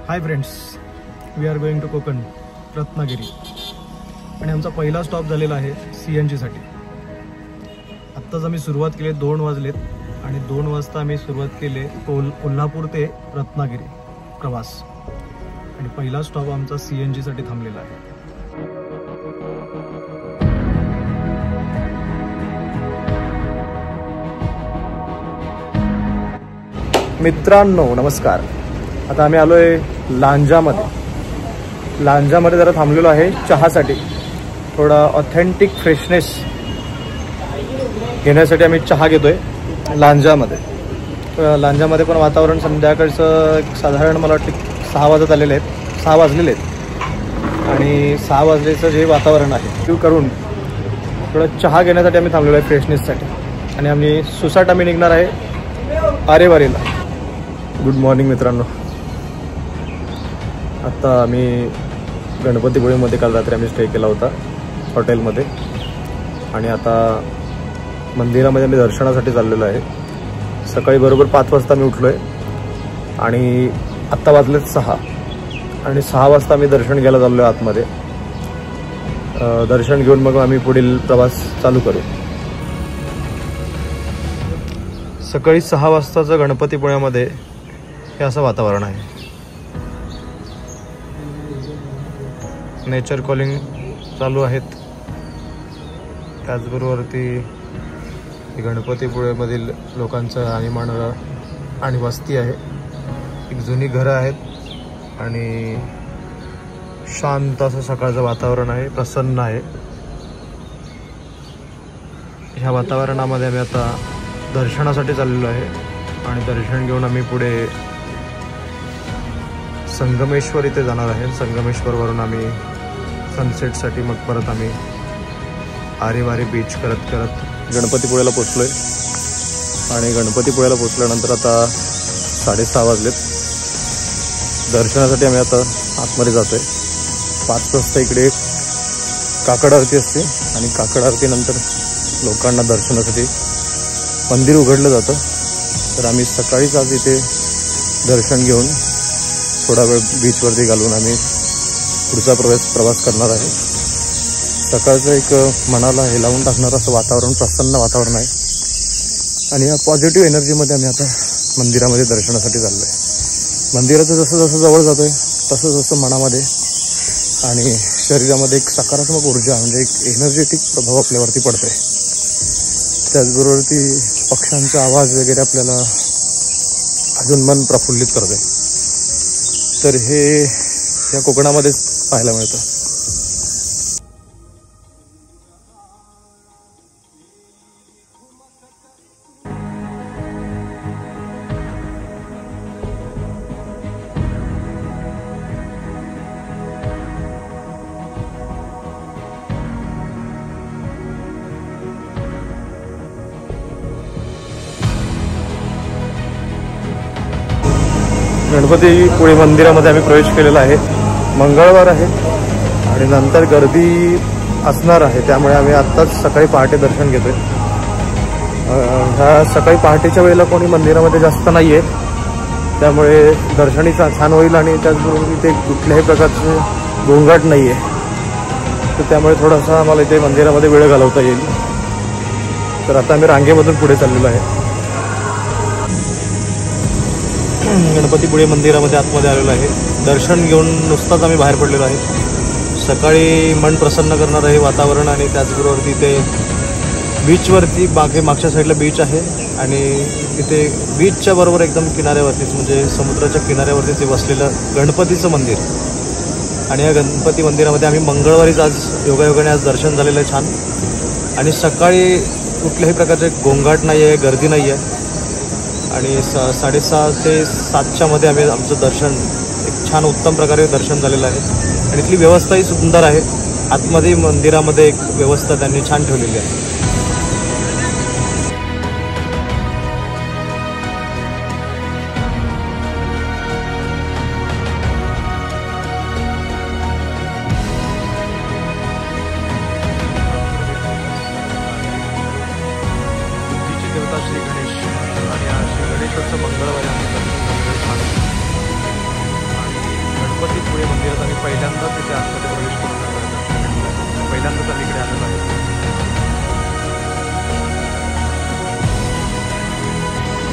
High friends, we are going to Konkan, Ratnagiri. आणि आमचा पहिला स्टॉप झालेला आहे CNG साठी. आत्ताच आम्ही सुरुवात केली, 2 वाजलेत आणि 2 वाजता आम्ही सुरुवात केली कोल्हापूर ते रत्नागिरी प्रवास. आणि पहिला स्टॉप आमचा CNG साठी थांबलेला आहे. मित्रांनो नमस्कार. आता आम्ही आलोय लांजामध्ये जरा थांबलेलो आहे चहासाठी. थोडा ऑथेंटिक फ्रेशनेस घेण्यासाठी आम्ही चहा घेतोय लांजामध्ये. पण वातावरण संध्याकाळचं साधारण मला वाटतं 6 वाजलेले आहेत. आणि 6 वाजलेचं जे वातावरण आहे ते करून थोडा चहा घेण्यासाठी आम्ही थांबलेलो आहे फ्रेशनेससाठी. आणि आम्ही सुसाट निघणार आहे आरेवारीला. गुड मॉर्निंग मित्रांनो. आत्ता आम्ही गणपतीपुळेमध्ये काल रात्री आम्ही स्टे केला होता हॉटेलमध्ये. आणि आता मंदिरामध्ये आम्ही दर्शनासाठी चाललेलो आहे. सकाळी बरोबर 5 वाजता मी उठलो आहे आणि आत्ता वाजलेत 6. आणि 6 वाजता आम्ही दर्शन घ्यायला चाललो आहे आतमध्ये. दर्शन घेऊन मग आम्ही पुढील प्रवास चालू करू. सकाळी 6 वाजताचं गणपतीपुळ्यामध्ये हे असं वातावरण आहे. नेचर कॉलिंग चालू आहेत. त्याचबरोबर ती गणपतीपुळेमधील लोकांचं राहणीमान आणि वस्ती आहे. एक जुनी घरं आहेत आणि शांत असं सकाळचं वातावरण आहे, प्रसन्न आहे. ह्या वातावरणामध्ये आम्ही आता दर्शनासाठी चाललेलो आहे. आणि दर्शन घेऊन आम्ही पुढे संगमेश्वर इथे जाणार आहे. संगमेश्वरवरून आम्ही सनसेटसाठी मग परत आम्ही आरेवारी बीच करत गणपतीपुळ्याला पोचलो आहे. आणि गणपतीपुळ्याला पोचल्यानंतर आता 6:30 वाजलेत. दर्शनासाठी आम्ही आता आतमध्ये जातो आहे. 5 वाजता इकडे काकड आरती असते आणि काकड आरतीनंतर लोकांना दर्शनासाठी मंदिर उघडलं जातं. तर आम्ही सकाळीच आज इथे दर्शन घेऊन थोडा वेळ बीचवरती घालून आम्ही पुढचा प्रवास करणार आहे. सकाळचं एक मनाला हे लावून टाकणारं असं वातावरण, प्रसन्न वातावरण आहे. आणि या पॉझिटिव्ह एनर्जीमध्ये आम्ही आता मंदिरामध्ये दर्शनासाठी चाललो आहे. मंदिराचं जसं जवळ जातो आहे तसं मनामध्ये आणि शरीरामध्ये एक सकारात्मक ऊर्जा म्हणजे एक एनर्जेटिक प्रभाव आपल्यावरती पडतो आहे. त्याचबरोबर ती पक्ष्यांचा आवाज वगैरे आपल्याला अजून मन प्रफुल्लित करतो आहे. तर हे या कोकणामध्येच पाहायला मिळतं. गणपतीपुळे मंदिरामध्ये आम्ही प्रवेश केलेला आहे. मंगळवार आहे आणि नंतर गर्दी असणार आहे. त्यामुळे आम्ही आत्ताच सकाळी पहाटे दर्शन घेतोय. ह्या सकाळी पहाटेच्या वेळेला कोणी मंदिरामध्ये जास्त नाही आहे. त्यामुळे दर्शनही छान होईल. आणि त्याचबरोबर इथे कुठल्याही प्रकारचे गोंगाट नाही आहे. तर त्यामुळे थोडासा आम्हाला इथे मंदिरामध्ये वेळ घालवता येईल. तर आता आम्ही रांगेमधून पुढे चाललेलो आहे. गणपतीपुळे मंदिरामध्ये आतमध्ये आलेलो आहे. दर्शन घेऊन नुसताच आम्ही बाहेर पडलेलो आहे. सकाळी मन प्रसन्न करणारं हे वातावरण आणि त्याचबरोबर तिथे बीचवरती मागच्या साईडला बीच आहे. आणि तिथे बीचच्या बरोबर एकदम किनाऱ्यावरतीच म्हणजे समुद्राच्या किनाऱ्यावरतीच बसलेलं गणपतीचं मंदिर. आणि या गणपती मंदिरामध्ये आम्ही मंगळवारीच आज योगायोगाने आज दर्शन झालेलं आहे छान. आणि सकाळी कुठल्याही प्रकारचे गोंगाट नाही आहे, गर्दी नाही आहे. आणि 6:30 ते 7च्या मध्ये आमचं दर्शन एक छान उत्तम प्रकारे दर्शन झालेलं आहे. आणि इथली व्यवस्थाही सुंदर आहे. आतमध्ये मंदिरामध्ये एक व्यवस्था त्यांनी छान ठेवलेली आहे. श्री गणेश आणि श्री गणेश्वरचं मंगळवारी आम्ही दर्शन झालेलं छान. आणि मंदिरात आम्ही पहिल्यांदाच इथे आतमध्ये प्रवेश करून पहिल्यांदाच आम्ही इकडे आलेलो आहे.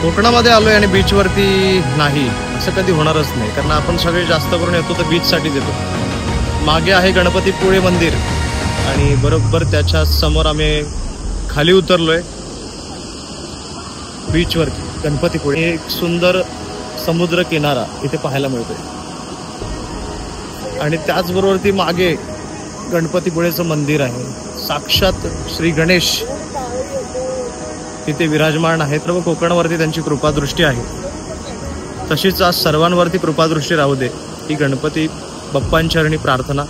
कोकणामध्ये आलोय आणि बीचवरती नाही असं कधी होणारच नाही, कारण आपण सगळे जास्त करून येतो तर बीचसाठीच येतो. मागे आहे गणपतीपुळे मंदिर आणि बरोबर त्याच्या समोर आम्ही खाली उतरलोय बीचवरती. गणपतीपुळे एक सुंदर समुद्र किनारा इथे पाहायला मिळतोय आणि त्याचबरोबर ती मागे गणपतीपुळेचं मंदिर आहे. साक्षात श्री गणेश तिथे विराजमान आहेत. सर्व कोकणावरती त्यांची कृपादृष्टी आहे, तशीच आज सर्वांवरती कृपादृष्टी राहू दे ही गणपती बाप्पांचरणी प्रार्थना.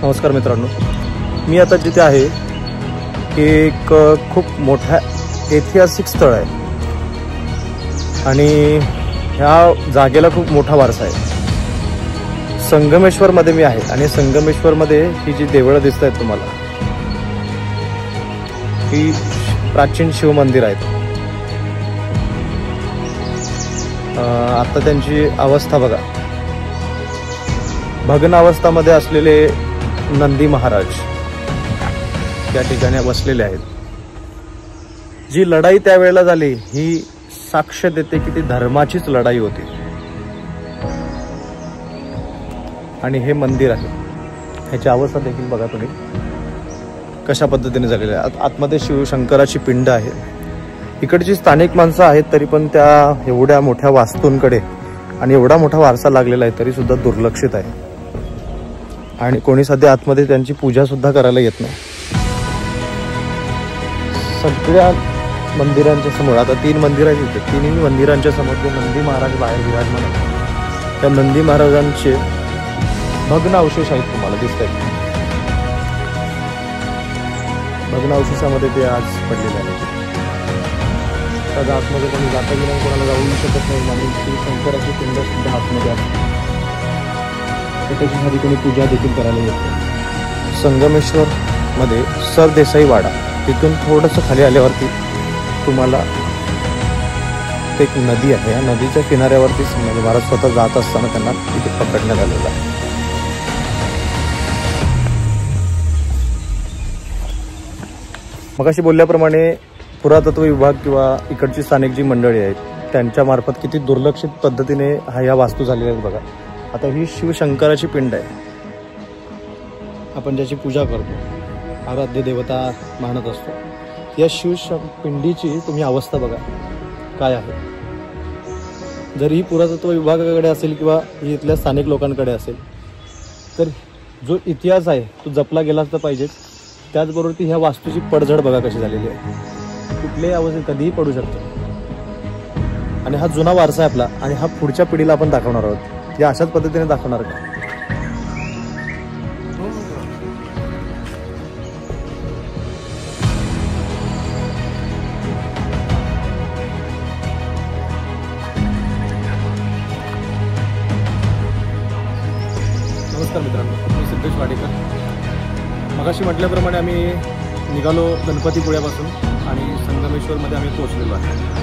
नमस्कार मित्रांनो, मी आता जिथे आहे हे एक खूप मोठा ऐतिहासिक स्थळ आहे आणि ह्या जागेला खूप मोठा वारसा आहे. संगमेश्वरमध्ये मी आहे आणि संगमेश्वरमध्ये ही जी देवळं दिसत आहेत तुम्हाला, ही प्राचीन शिव मंदिर आहेत. आता त्यांची अवस्था बघा, भग्न अवस्थामध्ये असलेले नंदी महाराज त्या ठिकाणी बसलेले आहेत. जी लढाई त्यावेळेला झाली ही साक्ष देते की ती धर्माचीच लढाई होती. आणि हे मंदिर आहे, ह्याची अवस्था देखील बघा तुम्ही कशा पद्धतीने झालेली आहे. आतमध्ये शिवशंकराची पिंड आहे. इकडची स्थानिक माणसं आहेत तरी पण त्या एवढ्या मोठ्या वास्तूंकडे आणि एवढा मोठा वारसा लागलेला आहे तरी सुद्धा दुर्लक्षित आहे आणि कोणी सध्या आतमध्ये त्यांची पूजा सुद्धा करायला येत नाही. सगळ्या मंदिरांच्या समोर आता 3 मंदिर आहेत इथे. 3ही मंदिरांच्या समोर जे नंदी महाराज बाहेर विराजमान आहेत, त्या नंदी महाराजांचे भग्न अवशेष आहेत, तुम्हाला दिसत आहेत. भग्न अवशेषामध्ये ते आज पडलेले आहेत. त्याच्या आतमध्ये कोणी जाता गेल्या कोणाला जाऊ शकत नाही आणि शिवशंकराची पिंड सुद्धा आतमध्ये असते, त्याच्यासाठी कोणी पूजा देखील करायला येते. संगमेश्वरमध्ये सरदेसाई वाडा, तिथून थोडंसं खाली आल्यावरती तुम्हाला एक नदी आहे. या नदीच्या किनाऱ्यावरती संभाजी महाराज स्वतः जात असताना त्यांना तिथे पकडण्यात आलेलं आहे. मगाशी बोलल्याप्रमाणे पुरातत्व विभाग किंवा इकडची स्थानिक जी मंडळी आहेत त्यांच्या मार्फत किती दुर्लक्षित पद्धतीने ह्या वास्तू झालेल्या आहेत बघा. आता ही शिवशंकराची पिंड आहे, आपण ज्याची पूजा करतो, आराध्य देवता मानत असतो. या पिंडीची तुम्ही अवस्था बघा काय आहे. जर ही पुरातत्व विभागाकडे असेल किंवा ही इथल्या स्थानिक लोकांकडे असेल तर जो इतिहास आहे तो जपला गेलाच तर पाहिजेच. त्याचबरोबर ती ह्या वास्तूची पडझड बघा कशी झालेली आहे, कुठल्याही अवस्थेत कधीही पडू शकतो. आणि हा जुना वारसा आहे आपला आणि हा पुढच्या पिढीला आपण दाखवणार आहोत. या अशाच पद्धतीने दाखवणार का? नमस्कार मित्रांनो, मी सिद्धेश वाडेकर. मगाशी म्हटल्याप्रमाणे आम्ही निघालो गणपतीपुळ्यापासून आणि संगमेश्वरमध्ये आम्ही पोहोचलेलो आहे.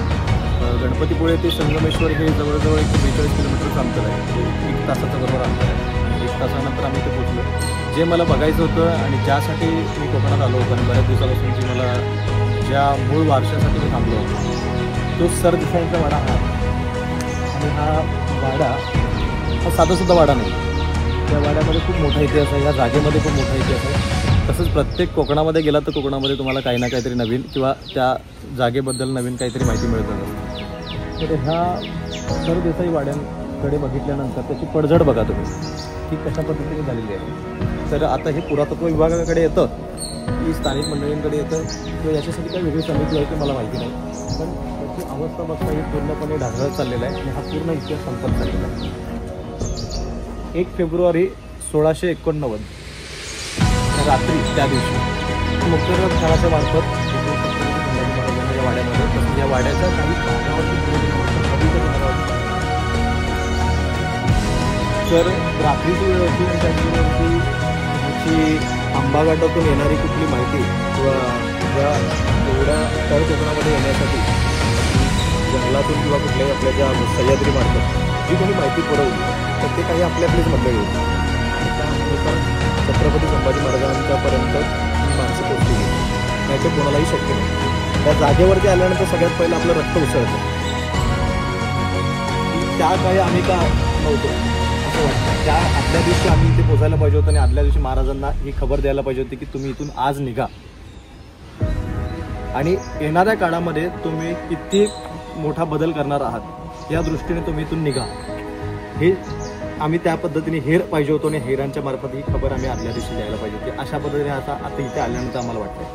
गणपतीपुळे ते संगमेश्वर हे जवळजवळ 142 किलोमीटरचं अंतर आहे. 1 तासाचं बरोबर अंतर आहे. 1 तासानंतर आम्ही इथे पोहोचलो. जे मला बघायचं होतं आणि ज्यासाठी मी कोकणात आलो होतो आणि बऱ्याच दिवसापासून जी मला ज्या मूळ वारशासाठी मी थांबलो होतो तो सरदेसाईंचा वाडा हा. आणि हा वाडा हा साधासुद्धा वाडा नाही. त्या वाड्यामध्ये खूप मोठा इतिहास आहे, या जागेमध्ये खूप मोठा इतिहास आहे. तसंच प्रत्येक कोकणामध्ये गेला तर कोकणामध्ये तुम्हाला काही ना काहीतरी नवीन किंवा त्या जागेबद्दल नवीन काहीतरी माहिती मिळत असते. तर ह्या सरदेसाई वाड्यांकडे बघितल्यानंतर त्याची पडझड बघा तुम्ही की कशा पद्धतीने झालेली आहे. तर आता हे पुरातत्व विभागाकडे येतं की स्थानिक मंडळींकडे येतं किंवा याच्यासाठी काही वेगळी समिती आहे की मला माहिती नाही, पण त्याची अवस्था बघता ही पूर्णपणे ढासळत चाललेला आहे आणि हा पूर्ण इतिहास संपत चाललेला आहे. 1 फेब्रुवारी 1689 रात्री त्या दिवशी मुक्ताराम खानाच्या मार्फत या वाड्यामध्ये, तसंच या वाड्याच्या काही तर रात्रीची वेळ होती आणि त्याच्यावरती ह्याची आंबाघाटातून येणारी कुठली माहिती किंवा ज्या एवढ्या तळ कोकणामध्ये येण्यासाठी जंगलातून किंवा कुठल्याही आपल्या ज्या सह्याद्रीमार्फत जी कोणी माहिती पुरवली तर ते काही आपल्याच मंडळी होती आणि त्यानुसार छत्रपती संभाजी महाराजांच्यापर्यंत ही माणसं पोहोचली नाही तर कोणालाही शक्य नाही. त्या जागेवरती आल्यानंतर सगळ्यात पहिलं आपलं रक्त उसळतं. त्या काही आम्ही का नव्हतो असं वाटतं. त्या आदल्या दिवशी आम्ही इथे पोचायला पाहिजे होतं आणि आदल्या दिवशी महाराजांना ही खबर द्यायला पाहिजे होती की तुम्ही इथून आज निघा आणि येणाऱ्या काळामध्ये तुम्ही किती मोठा बदल करणार आहात या दृष्टीने तुम्ही इथून निघा. हे आम्ही त्या पद्धतीने हेर पाहिजे होतो आणि हेरांच्या मार्फत ही खबर आम्ही आदल्या दिवशी द्यायला पाहिजे होती. अशा पद्धतीने आता इथे आल्यानंतर आम्हाला वाटतंय.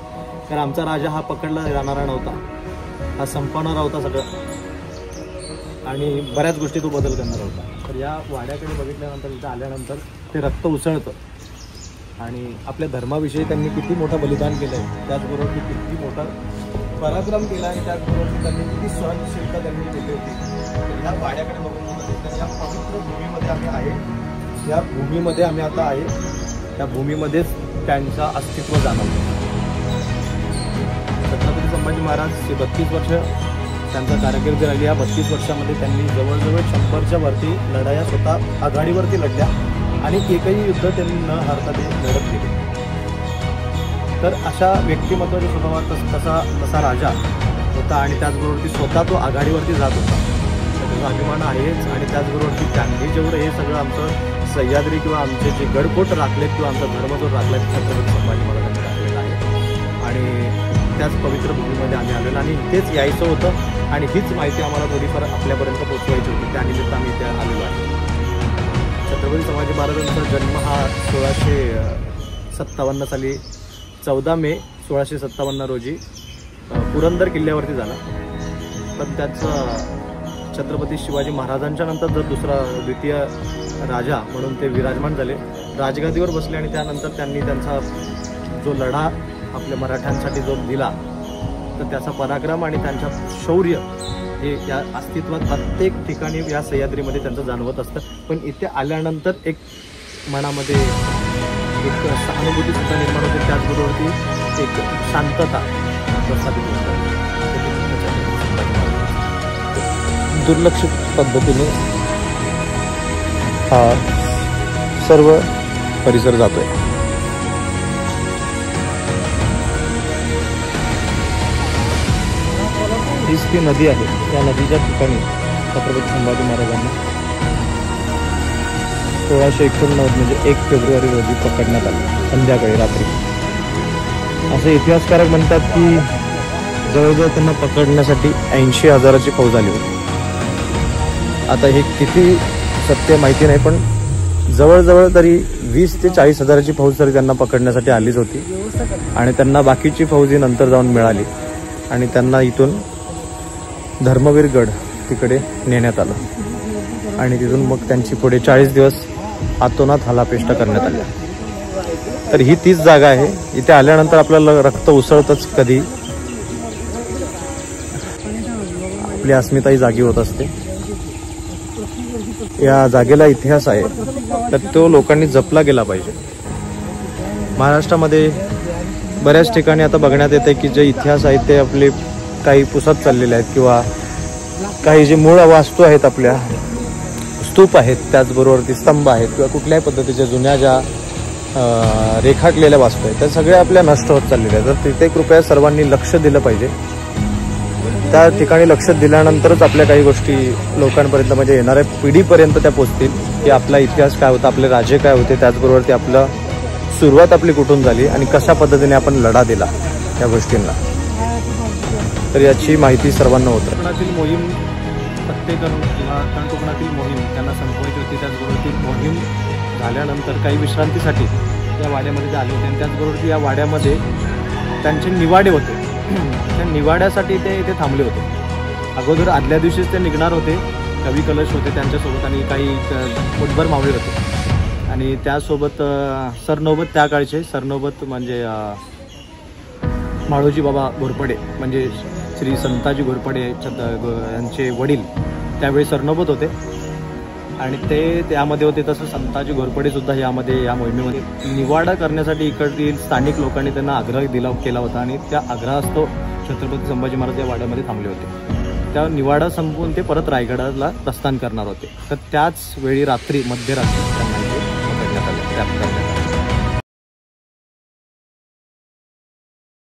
कारण आमचा राजा हा पकडला जाणारा नव्हता, हा संपवणारा होता सगळं आणि बऱ्याच गोष्टी तो बदल करणार होता. तर या वाड्याकडे बघितल्यानंतर इथं आल्यानंतर ते रक्त उसळतं आणि आपल्या धर्माविषयी त्यांनी किती मोठं बलिदान केलं आहे, त्याचबरोबर किती मोठा पराक्रम केला आणि त्याचबरोबर त्यांनी किती सहनशीलता त्यांनी केली होती. तर या वाड्याकडे बघून या पवित्र भूमीमध्ये आम्ही आहे, या भूमीमध्ये आम्ही आता आहे, त्या भूमीमध्येच त्यांचं अस्तित्व जाणवतं. छत्रपती संभाजी महाराज 32 वर्ष त्यांचा कारकीर्द राहिली. या 32 वर्षामध्ये त्यांनी जवळजवळ 100च्या वरती लढाया स्वतः आघाडीवरती लढल्या आणि एकही युद्ध त्यांनी न हारता ते लढत केले. तर अशा व्यक्तिमत्वाच्या स्वभावात तसा राजा होता आणि त्याचबरोबर स्वतः तो आघाडीवरती जात होता. त्याचा अभिमान आहेच आणि त्याचबरोबर त्यांनी जेवढं हे सगळं आमचं सह्याद्री किंवा आमचे जे गडकोट राखलेत किंवा आमचा धर्म जो राखला छत्रपती संभाजी महाराजांनी राखलेला आहे आणि त्याच पवित्र भूमीमध्ये आम्ही आलेलो आणि इथेच यायचं होतं आणि हीच माहिती आम्हाला थोडीफार आपल्यापर्यंत पोहोचवायची होती. त्यानिमित्त आम्ही इथे आलेलो आहे. छत्रपती संभाजी महाराजांचा जन्म हा 1657 साली 14 मे 1657 रोजी पुरंदर किल्ल्यावरती झाला. पण त्याचं छत्रपती शिवाजी महाराजांच्या नंतर द्वितीय राजा म्हणून ते विराजमान झाले, राजगादीवर बसले आणि त्यानंतर त्यांनी त्यांचा जो लढा आपल्या मराठ्यांसाठी जो दिला तर त्याचा पराक्रम आणि त्यांच्या शौर्य हे या अस्तित्वात प्रत्येक ठिकाणी या सह्याद्रीमध्ये त्यांचं जाणवत असतं. पण इथे आल्यानंतर एक मनामध्ये एक सहानुभूती सुद्धा निर्माण होते, त्याचबरोबरती एक शांतता प्रस्थापित होते. दुर्लक्षित पद्धतीने हा सर्व परिसर जातोय. हीच ती नदी आहे. या नदीच्या ठिकाणी छत्रपती संभाजी महाराजांना 1689 म्हणजे 1 फेब्रुवारी रोजी पकडण्यात आले संध्याकाळी रात्री. असे इतिहासकारक म्हणतात की जवळजवळ त्यांना पकडण्यासाठी 80,000ची फौज आली होती. आता हे किती सत्य माहिती नाही, पण जवळजवळ तरी 20 ते 40,000ची फौज तरी त्यांना पकडण्यासाठी आलीच होती आणि त्यांना बाकीची फौज ही नंतर जाऊन मिळाली आणि त्यांना इथून धर्मवीरगड तिकडे नेण्यात आलं आणि तिथून मग त्यांची पुढे 40 दिवस आतोनात हालापेष्टा करण्यात आल्या. तर ही तीच जागा आहे. इथे आल्यानंतर आपल्याला रक्त उसळतच कधी आपली अस्मिताही जागी होत असते. या जागेला इतिहास आहे तर तो लोकांनी जपला गेला पाहिजे. महाराष्ट्रामध्ये बऱ्याच ठिकाणी आता बघण्यात येते की जे इतिहास आहेत ते आपले काही पुसत चाललेले आहेत किंवा काही जे मूळ वास्तू आहेत, आपल्या स्तूप आहेत, त्याचबरोबर ती स्तंभ आहेत किंवा कुठल्याही पद्धतीच्या जुन्या ज्या रेखाटलेल्या वास्तू आहेत त्या सगळ्या आपल्या नष्ट होत चाललेल्या आहेत. तर तिथे कृपया सर्वांनी लक्ष दिलं पाहिजे. त्या ठिकाणी लक्ष दिल्यानंतरच आपल्या काही गोष्टी लोकांपर्यंत म्हणजे येणाऱ्या पिढीपर्यंत त्या पोचतील की आपला इतिहास काय होता, आपले राजे काय होते, त्याचबरोबर ते आपलं सुरुवात आपली कुठून झाली आणि कशा पद्धतीने आपण लढा दिला या गोष्टींना. तर याची माहिती सर्वांना होतं. कोकणातील मोहीम पत्ते करून किंवा कोकणातील मोहीम त्यांना संपवायची होती. त्याचबरोबर ती मोहीम झाल्यानंतर काही विश्रांतीसाठी त्या वाड्यामध्ये ते आले होते आणि त्याचबरोबर या वाड्यामध्ये त्यांचे निवाडे होते. त्या निवाड्यासाठी ते इथे थांबले होते. अगोदर आदल्या दिवशीच ते निघणार होते. कवी कलश होते त्यांच्यासोबत आणि काही पोटभर मावळे होते. आणि त्यासोबत सरनोबत त्या काळचे सरनोबत म्हणजे माळोजी बाबा घोरपडे म्हणजे श्री संताजी घोरपडे यांचे वडील त्यावेळी सरनोबत होते आणि ते त्यामध्ये होते. तसं संताजी घोरपडेसुद्धा या मोहिमेमध्ये निवाडा करण्यासाठी इकडील स्थानिक लोकांनी त्यांना आग्रह केला होता आणि त्या आग्रहास्तव छत्रपती संभाजी महाराज या वाड्यामध्ये थांबले होते. त्या निवाडा संपवून ते परत रायगडाला प्रस्थान करणार होते. तर त्याच वेळी मध्यरात्री त्यांना इथे पकडण्यात आलं.